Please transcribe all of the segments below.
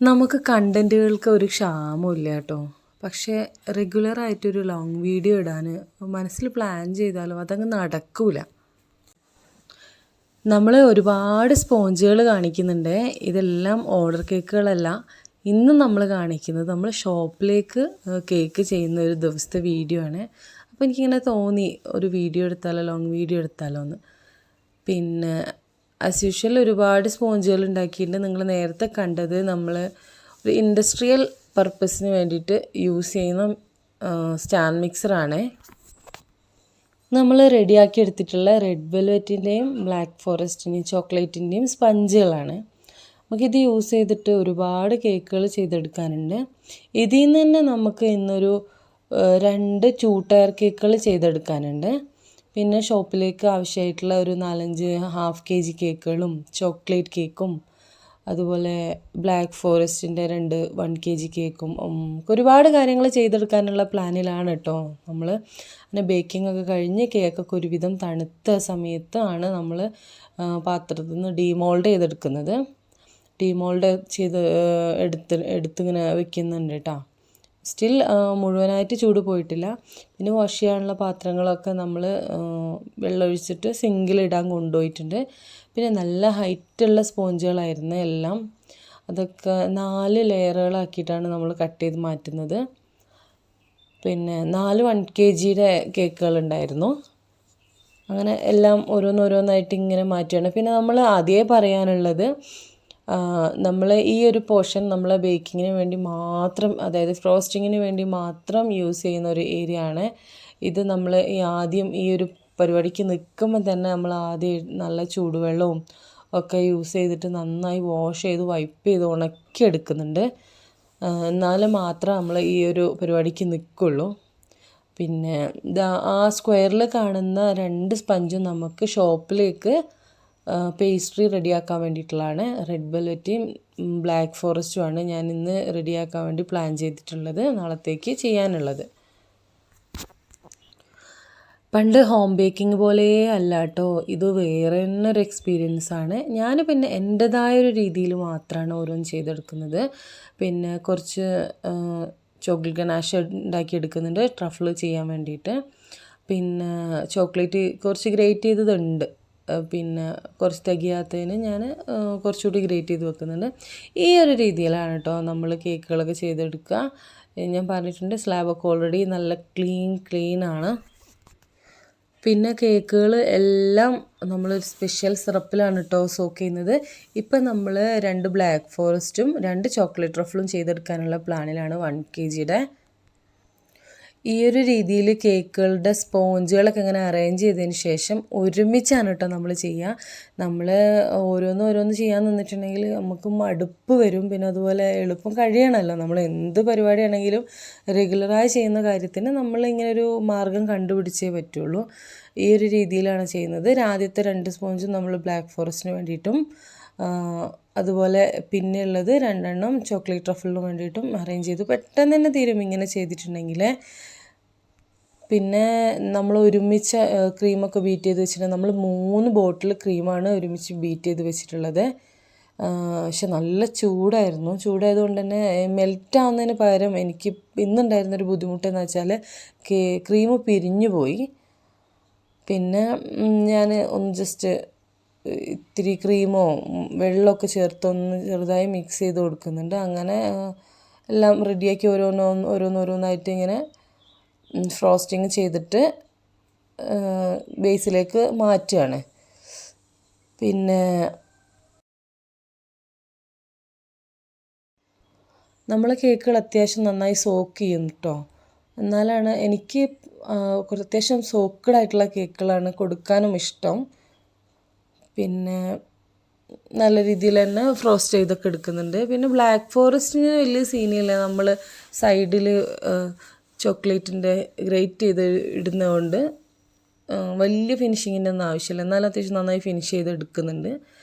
നമുക്ക് കണ്ടൻറ്റുകൾക്ക് ഒരു ക്ഷാമമില്ല കേട്ടോ. പക്ഷേ റെഗുലറായിട്ടൊരു ലോങ് വീഡിയോ ഇടാൻ മനസ്സിൽ പ്ലാൻ ചെയ്താലും അതങ്ങ് നടക്കില്ല. നമ്മൾ ഒരുപാട് സ്പോഞ്ചുകൾ കാണിക്കുന്നുണ്ട്. ഇതെല്ലാം ഓർഡർ കേക്കുകളല്ല. ഇന്ന് നമ്മൾ കാണിക്കുന്നത് നമ്മൾ ഷോപ്പിലേക്ക് കേക്ക് ചെയ്യുന്ന ഒരു ദിവസത്തെ വീഡിയോ ആണ്. അപ്പോൾ എനിക്കിങ്ങനെ തോന്നി ഒരു വീഡിയോ എടുത്താലോ, ലോങ് വീഡിയോ എടുത്താലോ എന്ന്. പിന്നെ ആസ് യൂഷ്വൽ ഒരുപാട് സ്പോഞ്ചുകൾ ഉണ്ടാക്കിയിട്ടുണ്ട്. നിങ്ങൾ നേരത്തെ കണ്ടത് നമ്മൾ ഒരു ഇൻഡസ്ട്രിയൽ പർപ്പസിന് വേണ്ടിയിട്ട് യൂസ് ചെയ്യുന്ന സ്റ്റാൻഡ് മിക്സറാണ്. നമ്മൾ റെഡിയാക്കി എടുത്തിട്ടുള്ള റെഡ് വെൽവെറ്റിൻ്റെയും ബ്ലാക്ക് ഫോറസ്റ്റിൻ്റെയും ചോക്ലേറ്റിൻ്റെയും സ്പഞ്ചുകളാണ്. നമുക്കിത് യൂസ് ചെയ്തിട്ട് ഒരുപാട് കേക്കുകൾ ചെയ്തെടുക്കാനുണ്ട്. ഇതിൽ നിന്ന് തന്നെ നമുക്ക് ഇന്നൊരു 2 ടയർ കേക്കുകൾ ചെയ്തെടുക്കാനുണ്ട്. പിന്നെ ഷോപ്പിലേക്ക് ആവശ്യമായിട്ടുള്ള ഒരു 4-5 ഹാഫ് kg കേക്കുകളും ചോക്ലേറ്റ് കേക്കും അതുപോലെ ബ്ലാക്ക് ഫോറസ്റ്റിൻ്റെ 2 1 kg കേക്കും ഒരുപാട് കാര്യങ്ങൾ ചെയ്തെടുക്കാനുള്ള പ്ലാനിലാണ് കേട്ടോ നമ്മൾ. പിന്നെ ബേക്കിംഗ് ഒക്കെ കഴിഞ്ഞ് കേക്കൊക്കെ ഒരുവിധം തണുത്ത സമയത്താണ് നമ്മൾ പാത്രത്തിൽ നിന്ന് ഡീമോൾഡ് ചെയ്തെടുക്കുന്നത്. ഡീമോൾഡ് ചെയ്ത് എടുത്തിങ്ങനെ വെക്കുന്നുണ്ട് കേട്ടോ. സ്റ്റിൽ മുഴുവനായിട്ട് ചൂട് പോയിട്ടില്ല. പിന്നെ വാഷ് ചെയ്യാനുള്ള പാത്രങ്ങളൊക്കെ നമ്മൾ വെള്ളമൊഴിച്ചിട്ട് സിങ്കിലിടാൻ കൊണ്ടുപോയിട്ടുണ്ട്. പിന്നെ നല്ല ഹൈറ്റുള്ള സ്പോഞ്ചുകളായിരുന്നു എല്ലാം. അതൊക്കെ 4 ലെയറുകളാക്കിയിട്ടാണ് നമ്മൾ കട്ട് ചെയ്ത് മാറ്റുന്നത്. പിന്നെ 4 1 kgയുടെ കേക്കുകളുണ്ടായിരുന്നു. അങ്ങനെ എല്ലാം ഓരോന്നോരോന്നായിട്ട് ഇങ്ങനെ മാറ്റുകയാണ്. പിന്നെ നമ്മൾ ആദ്യമേ പറയാനുള്ളത്, നമ്മൾ ഈ ഒരു പോർഷൻ നമ്മൾ ബേക്കിങ്ങിന് വേണ്ടി മാത്രം, അതായത് ഫ്രോസ്റ്റിങ്ങിന് വേണ്ടി മാത്രം യൂസ് ചെയ്യുന്ന ഒരു ഏരിയ ആണ് ഇത്. നമ്മൾ ആദ്യം ഈ ഒരു പരിപാടിക്ക് നിൽക്കുമ്പോൾ തന്നെ നമ്മൾ ആദ്യം നല്ല ചൂടുവെള്ളവും ഒക്കെ യൂസ് ചെയ്തിട്ട് നന്നായി വാഷ് ചെയ്ത് വൈപ്പ് ചെയ്ത് ഉണക്കി എടുക്കുന്നുണ്ട്. എന്നാലും മാത്രം നമ്മൾ ഈ ഒരു പരിപാടിക്ക് നിൽക്കുള്ളൂ. പിന്നെ ആ സ്ക്വയറിൽ കാണുന്ന 2 സ്പഞ്ചും നമുക്ക് ഷോപ്പിലേക്ക് പേസ്ട്രി റെഡിയാക്കാൻ വേണ്ടിയിട്ടുള്ളതാണ്. റെഡ് വെൽവെറ്റും ബ്ലാക്ക് ഫോറസ്റ്റുമാണ് ഞാൻ ഇന്ന് റെഡിയാക്കാൻ വേണ്ടി പ്ലാൻ ചെയ്തിട്ടുള്ളത്, നാളത്തേക്ക് ചെയ്യാനുള്ളത്. പണ്ട് ഹോം ബേക്കിംഗ് പോലെ അല്ല കേട്ടോ, ഇത് വേറെ തന്നെ ഒരു എക്സ്പീരിയൻസ് ആണ്. ഞാൻ പിന്നെ എൻ്റെതായൊരു രീതിയിൽ മാത്രമാണ് ഓരോന്ന് ചെയ്തെടുക്കുന്നത്. പിന്നെ കുറച്ച് ചോക്ലേറ്റ് ഗനാഷ് ഉണ്ടാക്കിയെടുക്കുന്നുണ്ട് ട്രഫിൾ ചെയ്യാൻ വേണ്ടിയിട്ട്. പിന്നെ ചോക്ലേറ്റ് കുറച്ച് ഗ്രേറ്റ് ചെയ്തതുണ്ട്. പിന്നെ കുറച്ച് തികയാത്തതിന് ഞാൻ കുറച്ചുകൂടി ഗ്രേറ്റ് ചെയ്ത് വെക്കുന്നുണ്ട്. ഈ ഒരു രീതിയിലാണ് കേട്ടോ നമ്മൾ കേക്കുകളൊക്കെ ചെയ്തെടുക്കുക. ഞാൻ പറഞ്ഞിട്ടുണ്ട് സ്ലാബൊക്കെ ഓൾറെഡി നല്ല ക്ലീനാണ്. പിന്നെ കേക്കുകൾ എല്ലാം നമ്മളൊരു സ്പെഷ്യൽ സിറപ്പിലാണ് കേട്ടോ സോക്ക് ചെയ്യുന്നത്. ഇപ്പം നമ്മൾ 2 ബ്ലാക്ക് ഫോറസ്റ്റും 2 ചോക്ലേറ്റ് ട്രഫിളും ചെയ്തെടുക്കാനുള്ള പ്ലാനിലാണ് 1 kgയുടെ. ഈ ഒരു രീതിയിൽ കേക്കുകളുടെ സ്പോഞ്ചുകളൊക്കെ ഇങ്ങനെ അറേഞ്ച് ചെയ്തതിന് ശേഷം ഒരുമിച്ചാണ് കേട്ടോ നമ്മൾ ചെയ്യുക. നമ്മൾ ഓരോന്ന് ചെയ്യാൻ നിന്നിട്ടുണ്ടെങ്കിൽ നമുക്ക് മടുപ്പ് വരും. പിന്നെ അതുപോലെ എളുപ്പം കഴിയണമല്ലോ. നമ്മൾ എന്ത് പരിപാടിയാണെങ്കിലും റെഗുലറായി ചെയ്യുന്ന കാര്യത്തിന് നമ്മൾ ഇങ്ങനെ ഒരു മാർഗം കണ്ടുപിടിച്ചേ പറ്റുള്ളൂ. ഈ ഒരു രീതിയിലാണ് ചെയ്യുന്നത്. ആദ്യത്തെ 2 സ്പോഞ്ചും നമ്മൾ ബ്ലാക്ക് ഫോറസ്റ്റിന് വേണ്ടിയിട്ടും അതുപോലെ പിന്നെയുള്ളത് 2 ചോക്ലേറ്റ് ട്രഫിളിന് വേണ്ടിയിട്ടും അറേഞ്ച് ചെയ്തു. പെട്ടെന്ന് തന്നെ തീരും ഇങ്ങനെ ചെയ്തിട്ടുണ്ടെങ്കിൽ. പിന്നെ നമ്മൾ ഒരുമിച്ച് ക്രീമൊക്കെ ബീറ്റ് ചെയ്ത് വെച്ചിട്ടുണ്ട്. നമ്മൾ 3 ബോട്ടിൽ ക്രീമാണ് ഒരുമിച്ച് ബീറ്റ് ചെയ്ത് വെച്ചിട്ടുള്ളത്. പക്ഷെ നല്ല ചൂടായിരുന്നു. ചൂടായതുകൊണ്ട് തന്നെ മെൽറ്റ് ആവുന്നതിന് പകരം എനിക്ക് ഇന്നുണ്ടായിരുന്നൊരു ബുദ്ധിമുട്ടെന്ന് വെച്ചാൽ ക്രീം പിരിഞ്ഞു പോയി. പിന്നെ ഞാൻ ഒന്ന് ജസ്റ്റ് ഇത്തിരി ക്രീമോ വെള്ളമൊക്കെ ചേർത്തൊന്ന് ചെറുതായി മിക്സ് ചെയ്ത് കൊടുക്കുന്നുണ്ട്. അങ്ങനെ എല്ലാം റെഡിയാക്കി ഓരോന്നോരോന്നായിട്ട് ഇങ്ങനെ ഫ്രോസ്റ്റിങ് ചെയ്തിട്ട് ബേസിലേക്ക് മാറ്റുകയാണ്. പിന്നെ നമ്മൾ കേക്കുകൾ അത്യാവശ്യം നന്നായി സോക്ക് ചെയ്യും കേട്ടോ. എന്നാലാണ് എനിക്ക് അത്യാവശ്യം സോക്കഡായിട്ടുള്ള കേക്കുകളാണ് കൊടുക്കാനും ഇഷ്ടം. പിന്നെ നല്ല രീതിയിൽ തന്നെ ഫ്രോസ്റ്റ് ചെയ്തൊക്കെ എടുക്കുന്നുണ്ട്. പിന്നെ ബ്ലാക്ക് ഫോറസ്റ്റിന് വലിയ സീനില്ല. നമ്മൾ സൈഡിൽ ചോക്ലേറ്റിൻ്റെ ഗ്രേറ്റ് ചെയ്ത് ഇടുന്നതുകൊണ്ട് വലിയ ഫിനിഷിങ്ങിൻ്റെ ഒന്നും ആവശ്യമില്ല. എന്നാലും അത്യാവശ്യം നന്നായി ഫിനിഷ് ചെയ്ത് എടുക്കുന്നുണ്ട്.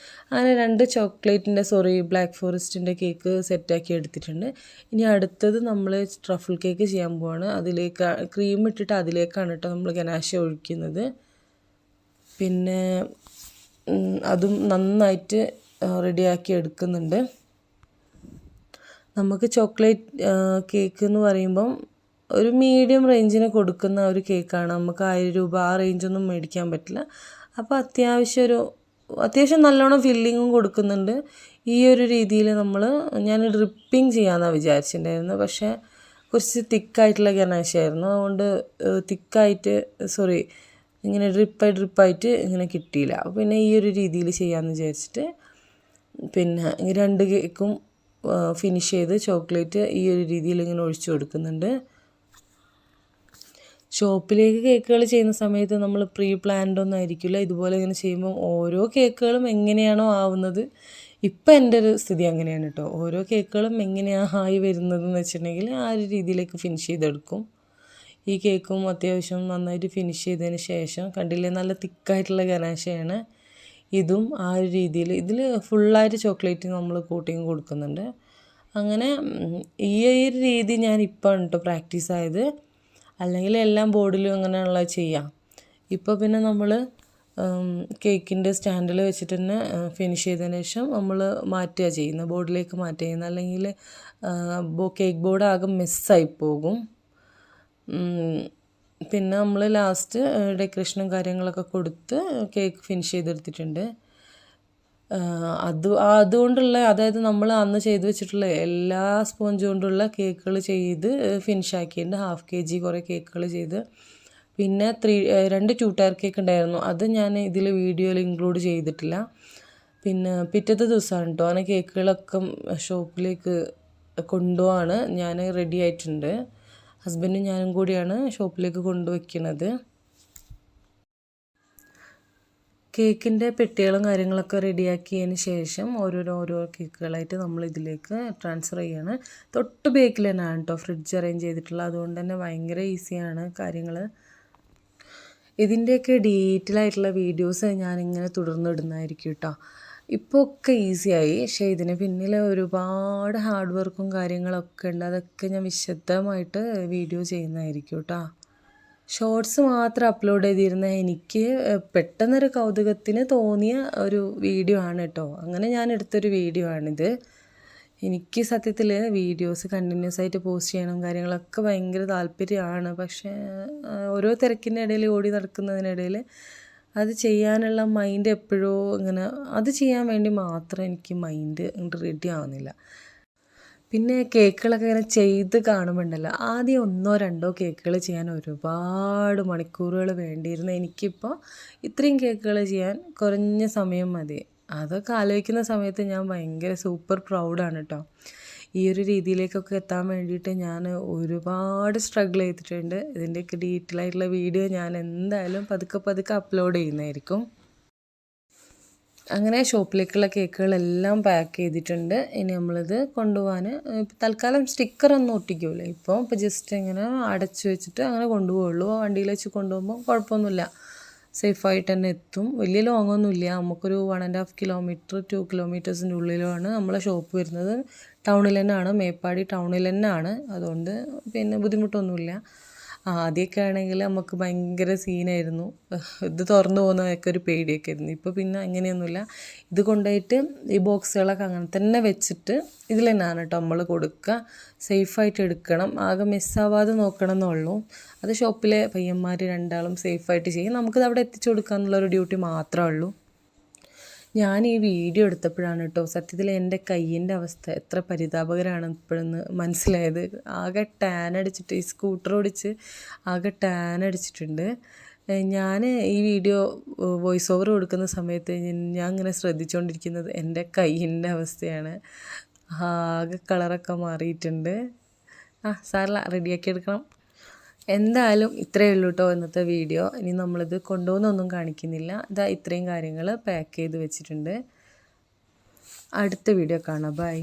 അങ്ങനെ 2 ബ്ലാക്ക് ഫോറസ്റ്റിൻ്റെ കേക്ക് സെറ്റാക്കി എടുത്തിട്ടുണ്ട്. ഇനി അടുത്തത് നമ്മൾ ട്രഫിൾ കേക്ക് ചെയ്യാൻ പോവാണ്. അതിലേക്ക് ക്രീം ഇട്ടിട്ട് അതിലേക്കാണ് കേട്ടോ നമ്മൾ ഗനാഷ ഒഴിക്കുന്നത്. പിന്നെ അതും നന്നായിട്ട് റെഡിയാക്കി എടുക്കുന്നുണ്ട്. നമുക്ക് ചോക്ലേറ്റ് കേക്ക് എന്ന് പറയുമ്പം ഒരു മീഡിയം റേഞ്ചിന് കൊടുക്കുന്ന ഒരു കേക്കാണ്. നമുക്ക് 1000 രൂപ ആ റേഞ്ചൊന്നും മേടിക്കാൻ പറ്റില്ല. അപ്പോൾ അത്യാവശ്യം നല്ലോണം ഫില്ലിങ്ങും കൊടുക്കുന്നുണ്ട്. ഈ ഒരു രീതിയിൽ ഞാൻ ഡ്രിപ്പിങ് ചെയ്യാമെന്നാണ് വിചാരിച്ചിട്ടുണ്ടായിരുന്നത്. പക്ഷേ കുറച്ച് തിക്കായിട്ടുള്ള ഗനാശയായിരുന്നു. അതുകൊണ്ട് ഇങ്ങനെ ഡ്രിപ്പായിട്ട് ഇങ്ങനെ കിട്ടിയില്ല. അപ്പോൾ പിന്നെ ഈ ഒരു രീതിയിൽ ചെയ്യാമെന്ന് വിചാരിച്ചിട്ട് പിന്നെ 2 കേക്കും ഫിനിഷ് ചെയ്ത് ചോക്ലേറ്റ് ഈ ഒരു രീതിയിൽ ഇങ്ങനെ ഒഴിച്ചു കൊടുക്കുന്നുണ്ട്. ഷോപ്പിലേക്ക് കേക്കുകൾ ചെയ്യുന്ന സമയത്ത് നമ്മൾ പ്രീ പ്ലാൻഡ് ഒന്നും ആയിരിക്കില്ല. ഇതുപോലെ ഇങ്ങനെ ചെയ്യുമ്പോൾ ഓരോ കേക്കുകളും എങ്ങനെയാണോ ആവുന്നത്, ഇപ്പം എൻ്റെ ഒരു സ്ഥിതി അങ്ങനെയാണ് കേട്ടോ. ഓരോ കേക്കുകളും എങ്ങനെയാണ് ആയി വരുന്നതെന്ന് വെച്ചിട്ടുണ്ടെങ്കിൽ ആ ഒരു രീതിയിലേക്ക് ഫിനിഷ് ചെയ്തെടുക്കും. ഈ കേക്കും അത്യാവശ്യം നന്നായിട്ട് ഫിനിഷ് ചെയ്തതിന് ശേഷം കണ്ടില്ലേ, നല്ല തിക്കായിട്ടുള്ള ഗനാശയാണ്. ഇതും ആ ഒരു രീതിയിൽ ഇതിൽ ഫുള്ളായിട്ട് ചോക്ലേറ്റ് നമ്മൾ കോട്ടിങ് കൊടുക്കുന്നുണ്ട്. അങ്ങനെ ഈ ഒരു രീതി ഞാൻ ഇപ്പം കേട്ടോ പ്രാക്ടീസ് ആയത്. അല്ലെങ്കിൽ എല്ലാം ബോർഡിലും അങ്ങനെയുള്ള ചെയ്യാം. ഇപ്പോൾ പിന്നെ നമ്മൾ കേക്കിൻ്റെ സ്റ്റാൻഡിൽ വെച്ചിട്ട് തന്നെ ഫിനിഷ് ചെയ്തതിന് ശേഷം നമ്മൾ മാറ്റുക ചെയ്യുന്നത്, ബോർഡിലേക്ക് മാറ്റുക ചെയ്യുന്നത്. അല്ലെങ്കിൽ കേക്ക് ബോർഡ് ആകെ മിസ്സായി പോകും. പിന്നെ നമ്മൾ ലാസ്റ്റ് ഡെക്കറേഷനും കാര്യങ്ങളൊക്കെ കൊടുത്ത് കേക്ക് ഫിനിഷ് ചെയ്തെടുത്തിട്ടുണ്ട്. അതായത് നമ്മൾ അന്ന് ചെയ്ത് വെച്ചിട്ടുള്ള എല്ലാ സ്പോഞ്ച് കൊണ്ടുള്ള കേക്കുകൾ ചെയ്ത് ഫിനിഷ് ആക്കിയിട്ടുണ്ട്. 1/2 kg കുറേ കേക്കുകൾ ചെയ്ത്. പിന്നെ 2 2 ടയർ കേക്ക് ഉണ്ടായിരുന്നു. അത് ഞാൻ ഇതിൽ വീഡിയോയിൽ ഇൻക്ലൂഡ് ചെയ്തിട്ടില്ല. പിന്നെ പിറ്റത്തെ ദിവസമാണ് കേട്ടോ അങ്ങനെ കേക്കുകളൊക്കെ ഷോപ്പിലേക്ക് കൊണ്ടുപോവാണ്. ഞാൻ റെഡി ആയിട്ടുണ്ട്. ഹസ്ബൻഡും ഞാനും കൂടിയാണ് ഷോപ്പിലേക്ക് കൊണ്ടുവയ്ക്കുന്നത്. കേക്കിൻ്റെ പെട്ടികളും കാര്യങ്ങളൊക്കെ റെഡിയാക്കിയതിന് ശേഷം ഓരോ കേക്കുകളായിട്ട് നമ്മൾ ഇതിലേക്ക് ട്രാൻസ്ഫർ ചെയ്യാണ്. തൊട്ട് ബേക്കിൽ തന്നെയാണ് കേട്ടോ ഫ്രിഡ്ജ് അറേഞ്ച് ചെയ്തിട്ടുള്ളത്. അതുകൊണ്ട് തന്നെ ഭയങ്കര ഈസിയാണ് കാര്യങ്ങൾ. ഇതിൻ്റെയൊക്കെ ഡീറ്റെയിൽ ആയിട്ടുള്ള വീഡിയോസ് ഞാനിങ്ങനെ തുടർന്നിടുന്നതായിരിക്കും കേട്ടോ. ഇപ്പോൾ ഒക്കെ ഈസിയായി, പക്ഷേ ഇതിന് പിന്നിൽ ഒരുപാട് ഹാർഡ് വർക്കും കാര്യങ്ങളൊക്കെ ഉണ്ട്. അതൊക്കെ ഞാൻ വിശദമായിട്ട് വീഡിയോ ചെയ്യുന്നതായിരിക്കും കേട്ടോ. ഷോർട്സ് മാത്രം അപ്ലോഡ് ചെയ്തിരുന്ന എനിക്ക് പെട്ടെന്നൊരു കൗതുകത്തിന് തോന്നിയ ഒരു വീഡിയോ ആണ് കേട്ടോ. അങ്ങനെ ഞാൻ എടുത്തൊരു വീഡിയോ ആണിത്. എനിക്ക് സത്യത്തിൽ വീഡിയോസ് കണ്ടിന്യൂസ് ആയിട്ട് പോസ്റ്റ് ചെയ്യണം കാര്യങ്ങളൊക്കെ ഭയങ്കര താല്പര്യമാണ്. പക്ഷേ ഓരോ തിരക്കിൻ്റെ ഇടയിൽ ഓടി നടക്കുന്നതിനിടയിൽ അത് ചെയ്യാനുള്ള മൈൻഡ് എപ്പോഴോ ഇങ്ങനെ അത് ചെയ്യാൻ വേണ്ടി മാത്രം എനിക്ക് മൈൻഡ് റെഡി ആവുന്നില്ല. പിന്നെ കേക്കുകളൊക്കെ ഇങ്ങനെ ചെയ്ത് കാണുമ്പോണ്ടല്ലോ, ആദ്യം 1 2 കേക്കുകൾ ചെയ്യാൻ ഒരുപാട് മണിക്കൂറുകൾ വേണ്ടിയിരുന്നു. എനിക്കിപ്പോൾ ഇത്രയും കേക്കുകൾ ചെയ്യാൻ കുറഞ്ഞ സമയം മതി. അതൊക്കെ ആലോചിക്കുന്ന സമയത്ത് ഞാൻ ഭയങ്കര സൂപ്പർ പ്രൗഡാണ് കേട്ടോ. ഈ ഒരു രീതിയിലേക്കൊക്കെ എത്താൻ വേണ്ടിയിട്ട് ഞാൻ ഒരുപാട് സ്ട്രഗിൾ ചെയ്തിട്ടുണ്ട്. ഇതിൻ്റെയൊക്കെ ഡീറ്റെയിൽ ആയിട്ടുള്ള വീഡിയോ ഞാൻ എന്തായാലും പതുക്കെ അപ്ലോഡ് ചെയ്യുന്നതായിരിക്കും. അങ്ങനെ ഷോപ്പിലേക്കുള്ള കേക്കുകളെല്ലാം പാക്ക് ചെയ്തിട്ടുണ്ട്. ഇനി നമ്മളിത് കൊണ്ടുപോകാൻ തൽക്കാലം സ്റ്റിക്കറൊന്നും ഒട്ടിക്കൂല. ഇപ്പോൾ ജസ്റ്റ് ഇങ്ങനെ അടച്ചു വെച്ചിട്ട് അങ്ങനെ കൊണ്ടുപോകുള്ളൂ. വണ്ടിയിൽ വെച്ച് കൊണ്ടുപോകുമ്പോൾ കുഴപ്പമൊന്നുമില്ല, സേഫായിട്ട് തന്നെ എത്തും. വലിയ ലോങ്ങൊന്നുമില്ല. നമുക്കൊരു 1.5 കിലോമീറ്റർ 2 കിലോമീറ്റേഴ്സിൻ്റെ ഉള്ളിലാണ് നമ്മളെ ഷോപ്പ് വരുന്നത്. ടൗണിൽ തന്നെയാണ്, മേപ്പാടി ടൗണിൽ തന്നെയാണ്. അതുകൊണ്ട് പിന്നെ ബുദ്ധിമുട്ടൊന്നുമില്ല. ആദ്യമൊക്കെ ആണെങ്കിൽ നമുക്ക് ഭയങ്കര സീനായിരുന്നു. ഇത് തുറന്നു പോകുന്നതൊക്കെ ഒരു പേടിയൊക്കെ ആയിരുന്നു. ഇപ്പോൾ പിന്നെ അങ്ങനെയൊന്നുമില്ല. ഇത് കൊണ്ടുപോയിട്ട് ഈ ബോക്സുകളൊക്കെ അങ്ങനെ തന്നെ വെച്ചിട്ട് ഇതിൽ തന്നെയാണ് കേട്ടോ നമ്മൾ കൊടുക്കുക. സേഫായിട്ട് എടുക്കണം, ആകെ മിസ്സാവാതെ നോക്കണം എന്നുള്ളൂ. അത് ഷോപ്പിലെ പയ്യന്മാർ 2 ആളും സേഫായിട്ട് ചെയ്യും. നമുക്കിത് അവിടെ എത്തിച്ചു കൊടുക്കുക എന്നുള്ളൊരു ഡ്യൂട്ടി മാത്രമേ ഉള്ളൂ. ഞാൻ ഈ വീഡിയോ എടുത്തപ്പോഴാണ് കേട്ടോ സത്യത്തിൽ എൻ്റെ കയ്യിൻ്റെ അവസ്ഥ എത്ര പരിതാപകരമാണ് ഇപ്പോഴെന്ന് മനസ്സിലായത്. ആകെ ടാൻ അടിച്ചിട്ട്, ഈ സ്കൂട്ടർ ഓടിച്ച് ആകെ ടാൻ അടിച്ചിട്ടുണ്ട്. ഞാൻ ഈ വീഡിയോ വോയിസ് ഓവർ കൊടുക്കുന്ന സമയത്ത് ഞാൻ ഇങ്ങനെ ശ്രദ്ധിച്ചുകൊണ്ടിരിക്കുന്നത് എൻ്റെ കയ്യിൻ്റെ അവസ്ഥയാണ്. ആകെ കളറൊക്കെ മാറിയിട്ടുണ്ട്. സാരമില്ല, റെഡിയാക്കി എടുക്കണം. എന്തായാലും ഇത്രയേ ഉള്ളൂ കേട്ടോ ഇന്നത്തെ വീഡിയോ. ഇനി നമ്മളിത് കൊണ്ടുപോകുന്നൊന്നും കാണിക്കുന്നില്ല. ഇത്രയും കാര്യങ്ങൾ പാക്ക് ചെയ്ത് വെച്ചിട്ടുണ്ട്. അടുത്ത വീഡിയോ കാണാം. ബൈ.